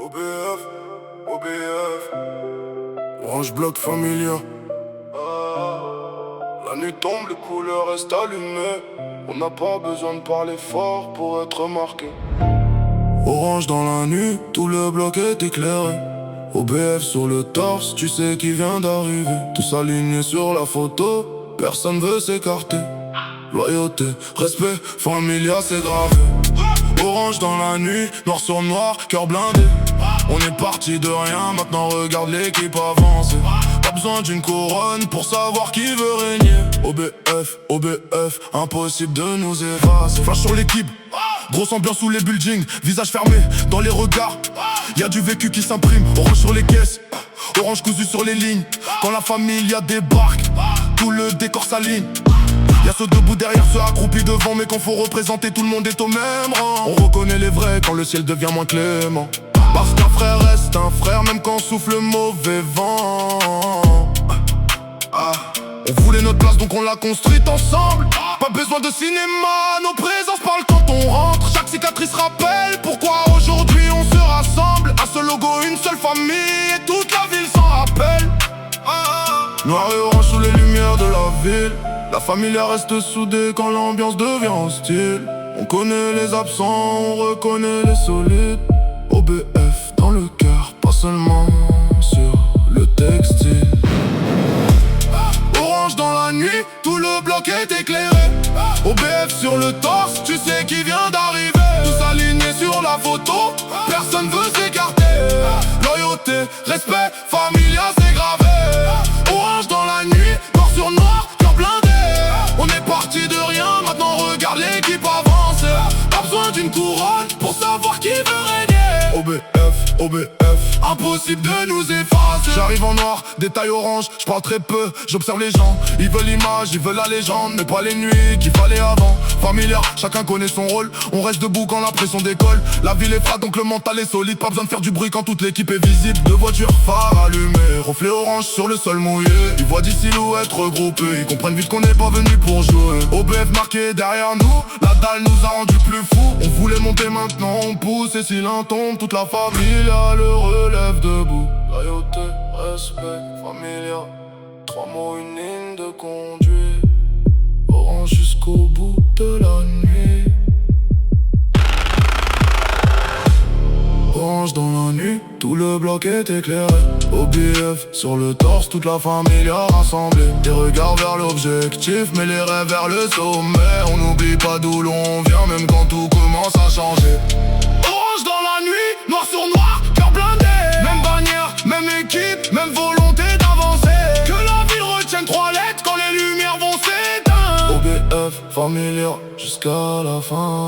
OBF, OBF, Orange Bloc Familia. La nuit tombe, les couleurs restent allumées. On n'a pas besoin de parler fort pour être remarqué. Orange dans la nuit, tout le bloc est éclairé. OBF sur le torse, tu sais qui vient d'arriver. Tous alignés sur la photo, personne veut s'écarter. Loyauté, respect, familia c'est gravé. Orange dans la nuit, noir sur noir, cœur blindé. On est parti de rien, maintenant regarde l'équipe avancer. Pas besoin d'une couronne pour savoir qui veut régner. OBF, OBF, impossible de nous effacer. Flash sur l'équipe, grosse ambiance sous les buildings. Visage fermé, dans les regards, y'a du vécu qui s'imprime. Orange sur les caisses, orange cousu sur les lignes. Quand la familia débarque, tout le décor s'aligne. Y'a ceux debout derrière, ceux accroupis devant. Mais quand faut représenter, tout le monde est au même rang. On reconnaît les vrais quand le ciel devient moins clément. Parce qu'un frère reste un frère, même quand souffle le mauvais vent. On voulait notre place donc on l'a construite ensemble. Pas besoin de cinéma, nos présences parlent quand on rentre. Chaque cicatrice rappelle pourquoi aujourd'hui on se rassemble. Un seul logo, une seule famille et toute la ville s'en rappelle. Noir et orange sous les lumières de la ville. La familia reste soudée quand l'ambiance devient hostile. On connaît les absents, on reconnaît les solides. OBF dans le cœur, pas seulement sur le textile. Orange dans la nuit, tout le bloc est éclairé. OBF sur le torse, tu sais qui vient d'arriver. Tous alignés sur la photo, personne veut s'écarter. Loyauté, respect, familia c'est gravé. Orange dans la nuit, noir sur noir, cœur blindé. On est parti de rien, maintenant regarde l'équipe avancer. Pas besoin d'une couronne pour savoir qui veut régner. OBF, OBF, impossible de nous effacer. J'arrive en noir, détail orange, je parle très peu, j'observe les gens. Ils veulent l'image, ils veulent la légende, mais pas les nuits qu'il fallait avant. Familia, chacun connaît son rôle, on reste debout quand la pression décolle. La ville est froide donc le mental est solide, pas besoin de faire du bruit quand toute l'équipe est visible. Deux voitures phares allumées, reflet orange sur le sol mouillé. Ils voient 10 silhouettes regroupées, ils comprennent vite qu'on n'est pas venu pour jouer. OBF marqué derrière nous, la dalle nous a rendu plus fous. On voulait monter maintenant, on pousse et si l'un tombe, toute la familia le relève debout. Loyauté, respect, familia, trois mots, une ligne de conduite. Orange jusqu'au bout de la nuit. Orange dans la nuit, tout le bloc est éclairé. OBF sur le torse, toute la familia rassemblée. Des regards vers l'objectif, mais les rêves vers le sommet. On n'oublie pas d'où l'on vient, même quand tout commence à changer. Orange dans la nuit, noir sur noir, cœur blindé. Même bannière, même équipe, même volonté d'avancer. Que la ville retienne trois lettres quand les lumières vont s'éteindre. OBF, familia, jusqu'à la fin.